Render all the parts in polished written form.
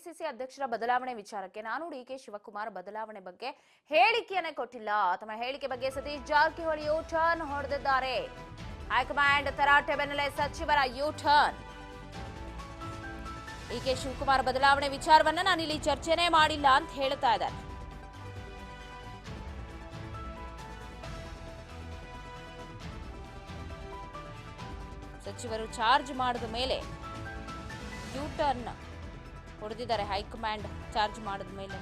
KPCC ಅಧ್ಯಕ್ಷರ ಬದಲಾವಣೆ ವಿಚಾರಕ್ಕೆ ನಾನು ಡಿಕೆ ಶಿವಕುಮಾರ್ ಬದಲಾವಣೆ ಬಗ್ಗೆ ಹೇಳಿಕೆಯನ್ನೇ ಕೊಟ್ಟಿಲ್ಲ. ತಮ್ಮ ಹೇಳಿಕೆ ಬಗ್ಗೆ ಸತೀಶ್ ಜಾರಕಿಹೊಳಿ ಯು ಟರ್ನ್ ಹೊಡೆದಿದ್ದಾರೆ. ಹೈಕಮಾಂಡ್ ತರಾಟೆ ಬೆನ್ನಲ್ಲೇ ಸಚಿವರ ಯು ಟರ್ನ್. ಡಿಕೆ ಶಿವಕುಮಾರ್ ಬದಲಾವಣೆ ವಿಚಾರವನ್ನ ನಾನಿಲ್ಲಿ ಚರ್ಚೆನೇ ಮಾಡಿಲ್ಲ ಅಂತ ಹೇಳ್ತಾ ಇದ್ದಾರೆ. ಸಚಿವರು ಚಾರ್ಜ್ ಮಾಡಿದ ಮೇಲೆ ಯು ಟರ್ನ್ ಹೊಡೆದಿದ್ದಾರೆ. ಹೈಕಮಾಂಡ್ ಚಾರ್ಜ್ ಮಾಡಿದ ಮೇಲೆ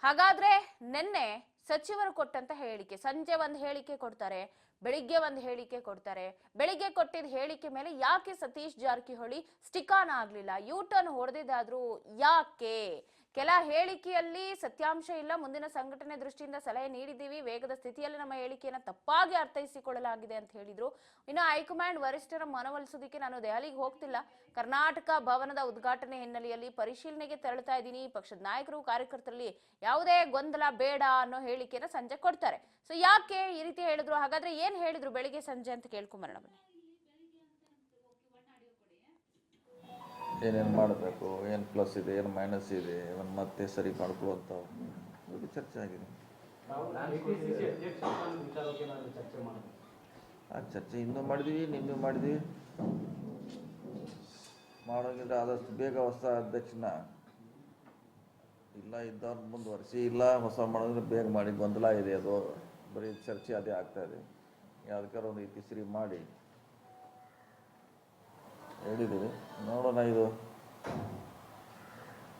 ಹಾಗಾದ್ರೆ ನಿನ್ನೆ ಸಚಿವರು ಕೊಟ್ಟಂತ ಹೇಳಿಕೆ, ಸಂಜೆ ಒಂದು ಹೇಳಿಕೆ ಕೊಡ್ತಾರೆ, ಬೆಳಿಗ್ಗೆ ಒಂದು ಹೇಳಿಕೆ ಕೊಡ್ತಾರೆ. ಬೆಳಿಗ್ಗೆ ಕೊಟ್ಟಿದ್ದ ಹೇಳಿಕೆ ಮೇಲೆ ಯಾಕೆ ಸತೀಶ್ ಜಾರಕಿಹೊಳಿ ಸ್ಟಿಕ್ ಆನ್ ಆಗ್ಲಿಲ್ಲ? ಯು ಟರ್ನ್ ಹೊಡೆದಿದ್ದಾದ್ರೂ ಯಾಕೆ? ಕೆಲ ಹೇಳಿಕೆಯಲ್ಲಿ ಸತ್ಯಾಂಶ ಇಲ್ಲ, ಮುಂದಿನ ಸಂಘಟನೆ ದೃಷ್ಟಿಯಿಂದ ಸಲಹೆ ನೀಡಿದ್ದೀವಿ, ವೇಗದ ಸ್ಥಿತಿಯಲ್ಲಿ ನಮ್ಮ ಹೇಳಿಕೆಯನ್ನು ತಪ್ಪಾಗಿ ಅರ್ಥೈಸಿಕೊಳ್ಳಲಾಗಿದೆ ಅಂತ ಹೇಳಿದ್ರು. ಇನ್ನು ಹೈಕಮಾಂಡ್ ವರಿಷ್ಠರ ಮನವೊಲಿಸೋದಕ್ಕೆ ನಾನು ದೆಹಲಿಗೆ ಹೋಗ್ತಿಲ್ಲ, ಕರ್ನಾಟಕ ಭವನದ ಉದ್ಘಾಟನೆ ಹಿನ್ನೆಲೆಯಲ್ಲಿ ಪರಿಶೀಲನೆಗೆ ತೆರಳುತ್ತಾ ಇದ್ದೀನಿ, ಪಕ್ಷದ ನಾಯಕರು ಕಾರ್ಯಕರ್ತರಲ್ಲಿ ಯಾವುದೇ ಗೊಂದಲ ಬೇಡ ಅನ್ನೋ ಹೇಳಿಕೆನ ಸಂಜೆ ಕೊಡ್ತಾರೆ. ಸೊ ಯಾಕೆ ಈ ರೀತಿ ಹೇಳಿದ್ರು? ಹಾಗಾದ್ರೆ ಏನ್ ಹೇಳಿದ್ರು ಬೆಳಿಗ್ಗೆ ಸಂಜೆ ಅಂತ ಕೇಳ್ಕೊಂಬರೋಣ ಬನ್ನಿ. ಏನೇನು ಮಾಡಬೇಕು, ಏನು ಪ್ಲಸ್ ಇದೆ, ಏನು ಮೈನಸ್ ಇದೆ, ಇವನ್ ಮತ್ತೆ ಸರಿ ಮಾಡ್ಕೊಳ್ಳುವಂಥ ಬಗ್ಗೆ ಚರ್ಚೆ ಆಗಿದೆ. ಆ ಚರ್ಚೆ ಇನ್ನೂ ಮಾಡಿದ್ವಿ, ನಿನ್ನೂ ಮಾಡಿದ್ವಿ. ಮಾಡೋಂಗಿದ್ರೆ ಆದಷ್ಟು ಬೇಗ ಹೊಸ ಅಧ್ಯಕ್ಷನ ಇಲ್ಲ ಇದ್ದವ್ರನ್ನ ಮುಂದುವರಿಸಿ, ಇಲ್ಲ ಹೊಸ ಮಾಡೋದ್ರೆ ಬೇಗ ಮಾಡಿ. ಗೊಂದಲ ಇದೆ, ಅದು ಬರೀ ಚರ್ಚೆ ಅದೇ ಆಗ್ತಾ ಇದೆ. ಯಾವ್ದಕ್ಕಾರು ಒಂದು ಇತಿಶ್ರೀ ಮಾಡಿ ಹೇಳಿದ್ದೀವಿ. ನೋಡೋಣ, ಇದು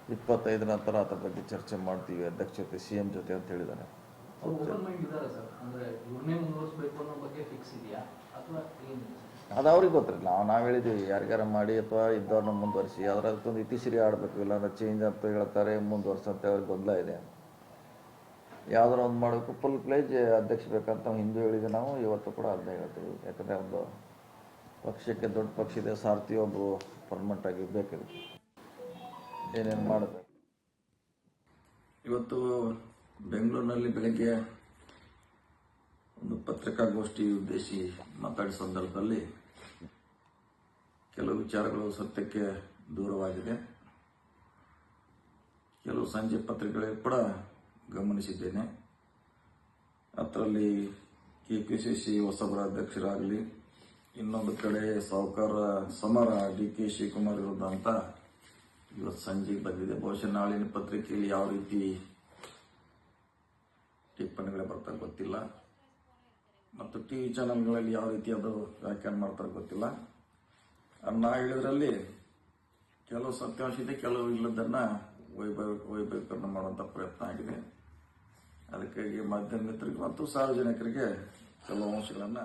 25 ನಂತರ ಅದ್ರ ಬಗ್ಗೆ ಚರ್ಚೆ ಮಾಡ್ತೀವಿ ಅಧ್ಯಕ್ಷ ಜೊತೆ, CM ಜೊತೆ ಅಂತ ಹೇಳಿದ್ದಾನೆ. ಅದು ಅವ್ರಿಗೆ ಗೊತ್ತಿರಲಿಲ್ಲ. ನಾವು ಹೇಳಿದ್ದೀವಿ ಯಾರಿಗಾರ ಮಾಡಿ ಅಥವಾ ಇದ್ದವ್ರನ್ನ ಮುಂದುವರಿಸಿ, ಅದರದೊಂದು ಇತಿಶ್ರೀ ಆಡಬೇಕು, ಇಲ್ಲಾಂದ್ರೆ ಚೇಂಜ್ ಅಂತ ಹೇಳ್ತಾರೆ, ಮುಂದುವರ್ಸಂತೆ ಅವ್ರಿಗೆ ಗೊಂದಲ ಇದೆ. ಯಾವ್ದಾರ ಒಂದು ಮಾಡಬೇಕು, ಫುಲ್ ಪ್ಲೇಜ್ ಅಧ್ಯಕ್ಷ ಬೇಕಂತ ಹಿಂದೂ ಹೇಳಿದ್ದೆ ನಾವು, ಇವತ್ತು ಕೂಡ ಅದನ್ನೇ ಹೇಳ್ತೀವಿ. ಯಾಕಂದರೆ ಒಂದು ಪಕ್ಷಕ್ಕೆ ದೊಡ್ಡ ಪಕ್ಷ ಇದೆ, ಸಾರಥಿ ಒಬ್ಬರು ಪರ್ಮನೆಂಟ್ ಆಗಿ ಬೇಕಿದೆ. ಏನೇನು ಮಾಡಬೇಕು. ಇವತ್ತು ಬೆಂಗಳೂರಿನಲ್ಲಿ ಬೆಳಗ್ಗೆ ಒಂದು ಪತ್ರಿಕಾಗೋಷ್ಠಿ ಉದ್ದೇಶಿ ಮಾತಾಡಿದ ಸಂದರ್ಭದಲ್ಲಿ ಕೆಲವು ವಿಚಾರಗಳು ಸತ್ಯಕ್ಕೆ ದೂರವಾಗಿದೆ. ಕೆಲವು ಸಂಜೆ ಪತ್ರಿಕೆಗಳಲ್ಲಿ ಕೂಡ ಗಮನಿಸಿದ್ದೇನೆ. ಅದರಲ್ಲಿ KPCC ಹೊಸಬರ ಅಧ್ಯಕ್ಷರಾಗಲಿ, ಇನ್ನೊಂದು ಕಡೆ ಸಾಹುಕಾರ ಸಮರ DK ಶಿವಕುಮಾರ್ ವಿರುದ್ಧ ಅಂತ ಇವತ್ತು ಸಂಜೆಗೆ ಬಂದಿದೆ. ಬಹುಶಃ ನಾಳಿನ ಪತ್ರಿಕೆಯಲ್ಲಿ ಯಾವ ರೀತಿ ಟಿಪ್ಪಣಿಗಳು ಬರ್ತಾರೆ ಗೊತ್ತಿಲ್ಲ, ಮತ್ತು TV ಚಾನೆಲ್ಗಳಲ್ಲಿ ಯಾವ ರೀತಿ ಅದು ವ್ಯಾಖ್ಯಾನ ಮಾಡ್ತಾರೆ ಗೊತ್ತಿಲ್ಲ. ನಾ ಹೇಳಿದ್ರಲ್ಲಿ ಕೆಲವು ಸತ್ಯಾಂಶ ಇದೆ, ಕೆಲವು ಇಲ್ಲದನ್ನ ವೈಭವೀಕರಣ ಮಾಡುವಂಥ ಪ್ರಯತ್ನ ಆಗಿದೆ. ಅದಕ್ಕಾಗಿ ಮಾಧ್ಯಮ ಮಿತ್ರರಿಗೆ ಮತ್ತು ಸಾರ್ವಜನಿಕರಿಗೆ ಕೆಲವು ಅಂಶಗಳನ್ನು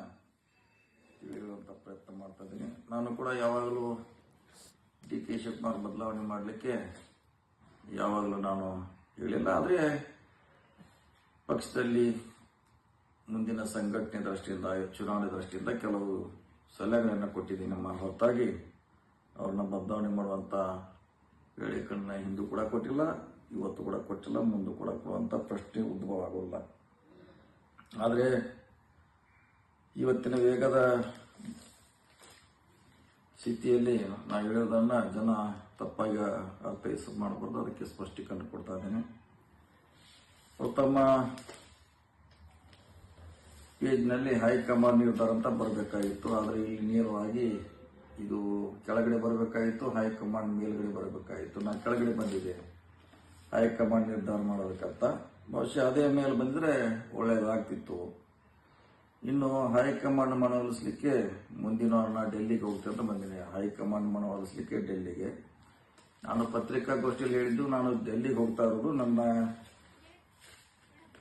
ತಿಳಿಯುವಂಥ ಪ್ರಯತ್ನ ಮಾಡ್ತಾ ಇದ್ದೀನಿ. ನಾನು ಕೂಡ ಯಾವಾಗಲೂ DK ಶಿವಕುಮಾರ್ ಬದಲಾವಣೆ ಮಾಡಲಿಕ್ಕೆ ಯಾವಾಗಲೂ ನಾನು ಹೇಳಿಲ್ಲ. ಆದರೆ ಪಕ್ಷದಲ್ಲಿ ಮುಂದಿನ ಸಂಘಟನೆ ದೃಷ್ಟಿಯಿಂದ, ಚುನಾವಣೆ ದೃಷ್ಟಿಯಿಂದ ಕೆಲವು ಸಲಹೆಗಳನ್ನು ಕೊಟ್ಟಿದ್ದೀನಿ. ನಮ್ಮ ಹೊರತಾಗಿ ಅವ್ರನ್ನ ಬದಲಾವಣೆ ಮಾಡುವಂಥ ಹೇಳಿಕೆಗಳನ್ನ ಹಿಂದೂ ಕೂಡ ಕೊಟ್ಟಿಲ್ಲ, ಇವತ್ತು ಕೂಡ ಕೊಟ್ಟಿಲ್ಲ, ಮುಂದೆ ಕೂಡ ಕೊಡುವಂಥ ಪ್ರಶ್ನೆ ಉದ್ಭವ ಆಗೋಲ್ಲ. ಆದರೆ ಇವತ್ತಿನ ವೇಗದ ಸ್ಥಿತಿಯಲ್ಲಿ ನಾವು ಹೇಳೋದನ್ನ ಜನ ತಪ್ಪಾಗಿ ಅರ್ಥೈಸ ಮಾಡಬಾರ್ದು, ಅದಕ್ಕೆ ಸ್ಪಷ್ಟೀಕರಣ ಕೊಡ್ತಾ ಇದ್ದೇನೆ. ತಮ್ಮ ಪೇಜ್ನಲ್ಲಿ ಹೈಕಮಾಂಡ್ ನಿರ್ಧಾರ ಅಂತ ಬರಬೇಕಾಗಿತ್ತು, ಆದರೆ ಇಲ್ಲಿ ನೇರವಾಗಿ ಇದು ಕೆಳಗಡೆ ಬರಬೇಕಾಗಿತ್ತು, ಹೈಕಮಾಂಡ್ ಮೇಲ್ಗಡೆ ಬರಬೇಕಾಗಿತ್ತು. ನಾನು ಕೆಳಗಡೆ ಬಂದಿದ್ದೆ ಹೈಕಮಾಂಡ್ ನಿರ್ಧಾರ ಮಾಡೋದಕ್ಕಂತ. ಬಹುಶಃ ಅದೇ ಮೇಲೆ ಬಂದರೆ ಒಳ್ಳೆಯದಾಗ್ತಿತ್ತು. ಇನ್ನು ಹೈಕಮಾಂಡ್ ಮನವೊಲಿಸಲಿಕ್ಕೆ ಮುಂದಿನ ವಾರ ಡೆಲ್ಲಿಗೆ ಹೋಗ್ತೀನಿ ಅಂತ ಬಂದಿನಿ. ಹೈಕಮಾಂಡ್ ಮನವೊಲಿಸಲಿಕ್ಕೆ ಡೆಲ್ಲಿಗೆ ನಾನು ಪತ್ರಿಕಾಗೋಷ್ಠಿಯಲ್ಲಿ ಹೇಳಿದ್ದು, ನಾನು ಡೆಲ್ಲಿಗೆ ಹೋಗ್ತಾ ಇರೋದು ನನ್ನ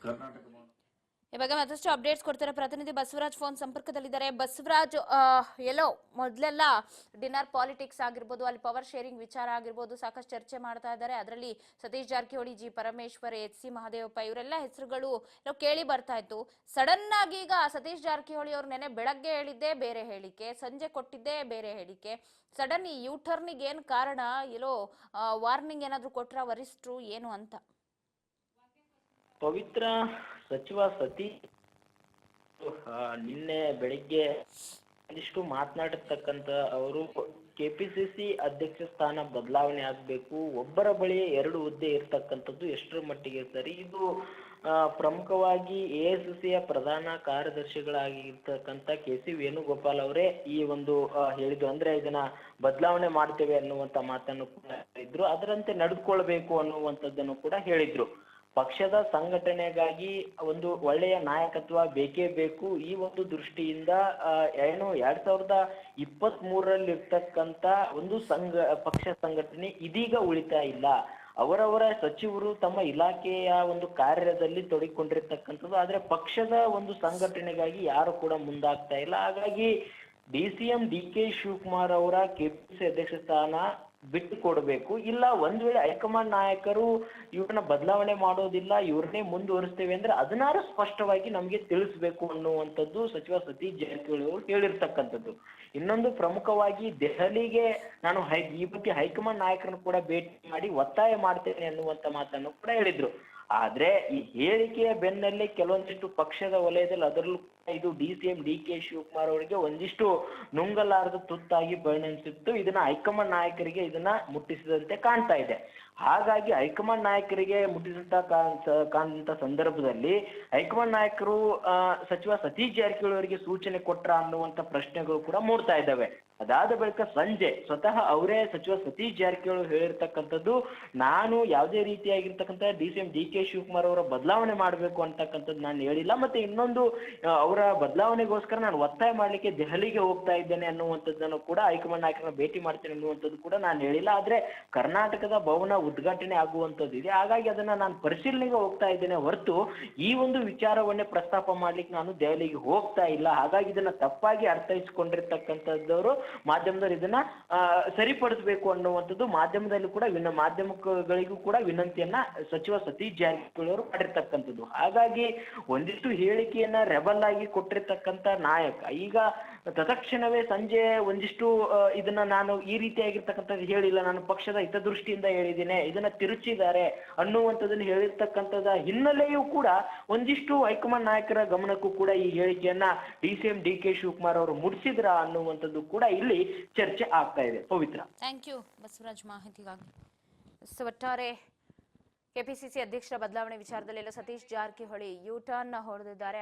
ಕರ್ನಾಟಕ ಇವಾಗ ಮತ್ತಷ್ಟು ಅಪ್ಡೇಟ್ಸ್ ಕೊಡ್ತಾರೆ ಪ್ರತಿನಿಧಿ ಬಸವರಾಜ್ ಫೋನ್ ಸಂಪರ್ಕದಲ್ಲಿದ್ದಾರೆ. ಬಸವರಾಜ್, ಎಲ್ಲೋ ಮೊದಲೆಲ್ಲ ಡಿನ್ನರ್ ಪಾಲಿಟಿಕ್ಸ್ ಆಗಿರ್ಬೋದು, ಅಲ್ಲಿ ಪವರ್ ಶೇರಿಂಗ್ ವಿಚಾರ ಆಗಿರ್ಬೋದು, ಸಾಕಷ್ಟು ಚರ್ಚೆ ಮಾಡ್ತಾ ಇದ್ದಾರೆ. ಅದರಲ್ಲಿ Satish Jarkiholi, G Parameshwar, H C Mahadevappa ಇವರೆಲ್ಲ ಹೆಸರುಗಳು ಕೇಳಿ ಬರ್ತಾ ಇತ್ತು. ಸಡನ್ ಆಗಿ ಈಗ ಸತೀಶ್ ಜಾರಕಿಹೊಳಿ ಅವ್ರು ನೆನೆ ಬೆಳಗ್ಗೆ ಹೇಳಿದ್ದೇ ಬೇರೆ ಹೇಳಿಕೆ, ಸಂಜೆ ಕೊಟ್ಟಿದ್ದೇ ಬೇರೆ ಹೇಳಿಕೆ. ಸಡನ್ ಈ ಯೂ ಟರ್ನಿಗೆ ಏನ್ ಕಾರಣ? ಎಲ್ಲೋ ವಾರ್ನಿಂಗ್ ಏನಾದ್ರು ಕೊಟ್ರ ವರಿಷ್ಠರು ಏನು ಅಂತ? ಪವಿತ್ರ, ಸಚಿವ ಸತೀಶ್ ನಿನ್ನೆ ಬೆಳಿಗ್ಗೆ ಒಂದಿಷ್ಟು ಮಾತನಾಡಿರ್ತಕ್ಕಂಥ ಅವರು ಕೆಪಿಸಿಸಿ ಅಧ್ಯಕ್ಷ ಸ್ಥಾನ ಬದಲಾವಣೆ ಆಗಬೇಕು, ಒಬ್ಬರ ಬಳಿ 2 ಹುದ್ದೆ ಇರ್ತಕ್ಕಂಥದ್ದು ಎಷ್ಟರ ಮಟ್ಟಿಗೆ ಸರಿ? ಇದು ಪ್ರಮುಖವಾಗಿ ಎಐಸಿಸಿಯ ಪ್ರಧಾನ ಕಾರ್ಯದರ್ಶಿಗಳಾಗಿರ್ತಕ್ಕಂಥ ಕೆ.ಸಿ. ವೇಣುಗೋಪಾಲ್ ಅವರೇ ಈ ಒಂದು ಹೇಳಿದ್ರು. ಅಂದ್ರೆ ಇದನ್ನ ಬದಲಾವಣೆ ಮಾಡ್ತೇವೆ ಅನ್ನುವಂಥ ಮಾತನ್ನು ಕೂಡ ಹೇಳಿದ್ರು. ಅದರಂತೆ ನಡೆದುಕೊಳ್ಬೇಕು ಅನ್ನುವಂಥದ್ದನ್ನು ಕೂಡ ಹೇಳಿದ್ರು. ಪಕ್ಷದ ಸಂಘಟನೆಗಾಗಿ ಒಂದು ಒಳ್ಳೆಯ ನಾಯಕತ್ವ ಬೇಕೇ ಬೇಕು. ಈ ಒಂದು ದೃಷ್ಟಿಯಿಂದ 2023ರಲ್ಲಿ ಇರ್ತಕ್ಕಂಥ ಒಂದು ಪಕ್ಷ ಸಂಘಟನೆ ಇದೀಗ ಉಳಿತಾ ಇಲ್ಲ. ಅವರವರ ಸಚಿವರು ತಮ್ಮ ಇಲಾಖೆಯ ಒಂದು ಕಾರ್ಯದಲ್ಲಿ ತೊಡಗಿಕೊಂಡಿರ್ತಕ್ಕಂಥದ್ದು. ಆದ್ರೆ ಪಕ್ಷದ ಒಂದು ಸಂಘಟನೆಗಾಗಿ ಯಾರು ಕೂಡ ಮುಂದಾಗ್ತಾ ಇಲ್ಲ. ಹಾಗಾಗಿ DCM DK ಶಿವಕುಮಾರ್ ಅವರ ಕೆಪಿಸಿಸಿ ಅಧ್ಯಕ್ಷ ಸ್ಥಾನ ಬಿಟ್ಟು ಕೊಡಬೇಕು. ಇಲ್ಲ ಒಂದ್ ವೇಳೆ ಹೈಕಮಾಂಡ್ ನಾಯಕರು ಇವ್ರನ್ನ ಬದಲಾವಣೆ ಮಾಡೋದಿಲ್ಲ, ಇವ್ರನ್ನೇ ಮುಂದುವರಿಸ್ತೇವೆ ಅಂದ್ರೆ ಅದನ್ನಾರು ಸ್ಪಷ್ಟವಾಗಿ ನಮ್ಗೆ ತಿಳಿಸ್ಬೇಕು ಅನ್ನುವಂಥದ್ದು ಸಚಿವ ಸತೀಶ್ ಜಾರಕಿಹೊಳಿ ಅವರು ಹೇಳಿರ್ತಕ್ಕಂಥದ್ದು. ಇನ್ನೊಂದು ಪ್ರಮುಖವಾಗಿ ದೆಹಲಿಗೆ ನಾನು ಈ ಬಗ್ಗೆ ಹೈಕಮಾಂಡ್ ನಾಯಕರನ್ನು ಕೂಡ ಭೇಟಿ ಮಾಡಿ ಒತ್ತಾಯ ಮಾಡ್ತೇನೆ ಅನ್ನುವಂಥ ಮಾತನ್ನು ಕೂಡ ಹೇಳಿದ್ರು. ಆದ್ರೆ ಈ ಹೇಳಿಕೆಯ ಬೆನ್ನಲ್ಲೇ ಕೆಲವೊಂದಿಷ್ಟು ಪಕ್ಷದ ವಲಯದಲ್ಲಿ, ಅದರಲ್ಲೂ ಇದು DCM DK ಶಿವಕುಮಾರ್ ಅವರಿಗೆ ಒಂದಿಷ್ಟು ನುಂಗಲಾರದ ತುತ್ತಾಗಿ ಪರಿಣಮಿಸಿತ್ತು. ಇದನ್ನ ಹೈಕಮಾಂಡ್ ನಾಯಕರಿಗೆ ಇದನ್ನ ಮುಟ್ಟಿಸಿದಂತೆ ಕಾಣ್ತಾ ಇದೆ. ಹಾಗಾಗಿ ಹೈಕಮಾಂಡ್ ನಾಯಕರಿಗೆ ಕಾಣುವಂತ ಸಂದರ್ಭದಲ್ಲಿ ಹೈಕಮಾಂಡ್ ನಾಯಕರು ಸಚಿವ ಸತೀಶ್ ಜಾರಕಿಹೊಳಿ ಅವರಿಗೆ ಸೂಚನೆ ಕೊಟ್ರ ಅನ್ನುವಂತ ಪ್ರಶ್ನೆಗಳು ಕೂಡ ಮೂಡ್ತಾ ಇದ್ದಾವೆ. ಅದಾದ ಬಳಿಕ ಸಂಜೆ ಸ್ವತಃ ಅವರೇ ಸಚಿವ ಸತೀಶ್ ಜಾರಕಿಹೊಳಿ ಹೇಳಿರ್ತಕ್ಕಂಥದ್ದು, ನಾನು ಯಾವುದೇ ರೀತಿಯಾಗಿರ್ತಕ್ಕಂಥ DCM DK ಶಿವಕುಮಾರ್ ಅವರ ಬದಲಾವಣೆ ಮಾಡಬೇಕು ಅಂತಕ್ಕಂಥದ್ದು ನಾನು ಹೇಳಿಲ್ಲ. ಮತ್ತೆ ಇನ್ನೊಂದು ಅವರ ಬದಲಾವಣೆಗೋಸ್ಕರ ನಾನು ಒತ್ತಾಯ ಮಾಡ್ಲಿಕ್ಕೆ ದೆಹಲಿಗೆ ಹೋಗ್ತಾ ಇದ್ದೇನೆ ಅನ್ನುವಂಥದ್ದನ್ನು ಕೂಡ ಹೈಕಮಾಂಡ್ ನಾಯಕರನ್ನ ಭೇಟಿ ಮಾಡ್ತೇನೆ ಅನ್ನುವಂಥದ್ದು ಕೂಡ ನಾನು ಹೇಳಿಲ್ಲ. ಆದ್ರೆ ಕರ್ನಾಟಕದ ಭವನ ಉದ್ಘಾಟನೆ ಆಗುವಂಥದ್ದು ಇದೆ, ಹಾಗಾಗಿ ಅದನ್ನ ನಾನು ಪರಿಶೀಲನೆಗೆ ಹೋಗ್ತಾ ಇದ್ದೇನೆ ಹೊರತು ಈ ಒಂದು ವಿಚಾರವನ್ನೇ ಪ್ರಸ್ತಾಪ ಮಾಡ್ಲಿಕ್ಕೆ ನಾನು ದೆಹಲಿಗೆ ಹೋಗ್ತಾ ಇಲ್ಲ. ಹಾಗಾಗಿ ಇದನ್ನ ತಪ್ಪಾಗಿ ಅರ್ಥೈಸಿಕೊಂಡಿರ್ತಕ್ಕಂಥದ್ದವರು ಮಾಧ್ಯಮದವರು ಇದನ್ನ ಸರಿಪಡಿಸಬೇಕು ಅನ್ನುವಂಥದ್ದು ಮಾಧ್ಯಮದಲ್ಲಿ ಕೂಡ ಮಾಧ್ಯಮಗಳಿಗೂ ಕೂಡ ವಿನಂತಿಯನ್ನ ಸಚಿವ ಸತೀಶ್ ಜಾರಕಿಹೊಳಿ ಅವರು ಮಾಡಿರ್ತಕ್ಕಂಥದ್ದು. ಹಾಗಾಗಿ ಒಂದಿಷ್ಟು ಹೇಳಿಕೆಯನ್ನ ರೆಬಲ್ ಆಗಿ ಕೊಟ್ಟಿರ್ತಕ್ಕಂಥ ನಾಯಕ ಈಗ ತತ್ಕ್ಷಣವೇ ಸಂಜೆ ಒಂದಿಷ್ಟು ಇದನ್ನ ನಾನು ಈ ರೀತಿಯಾಗಿರ್ತಕ್ಕಂಥದ್ದು ಹೇಳಿಲ್ಲ, ನಾನು ಪಕ್ಷದ ಹಿತದೃಷ್ಟಿಯಿಂದ ಹೇಳಿದ್ದೇನೆ, ಇದನ್ನ ತಿರುಚಿದ್ದಾರೆ ಅನ್ನುವಂಥದ್ದನ್ನು ಹೇಳಿರ್ತಕ್ಕಂಥದ ಹಿನ್ನೆಲೆಯೂ ಕೂಡ ಒಂದಿಷ್ಟು ಹೈಕಮಾಂಡ್ ನಾಯಕರ ಗಮನಕ್ಕೂ ಕೂಡ ಈ ಹೇಳಿಕೆಯನ್ನ DCM DK ಶಿವಕುಮಾರ್ ಅವರು ಮುಟ್ಟಿಸಿದ್ರ ಅನ್ನುವಂಥದ್ದು ಕೂಡ ಇಲ್ಲಿ ಚರ್ಚೆ ಆಗ್ತಾ ಇದೆ. ಪವಿತ್ರ, ಥ್ಯಾಂಕ್ ಯು ಬಸವರಾಜ್ ಮಾಹಿತಿಗಾಗಿ. ಒಟ್ಟಾರೆ ಕೆಪಿಸಿಸಿ ಅಧ್ಯಕ್ಷರ ಬದಲಾವಣೆ ವಿಚಾರದಲ್ಲಿ ಸತೀಶ್ ಜಾರಕಿಹೊಳಿ ಯೂ ಟರ್ನ್ ಹೊಡೆದಿದ್ದಾರೆ.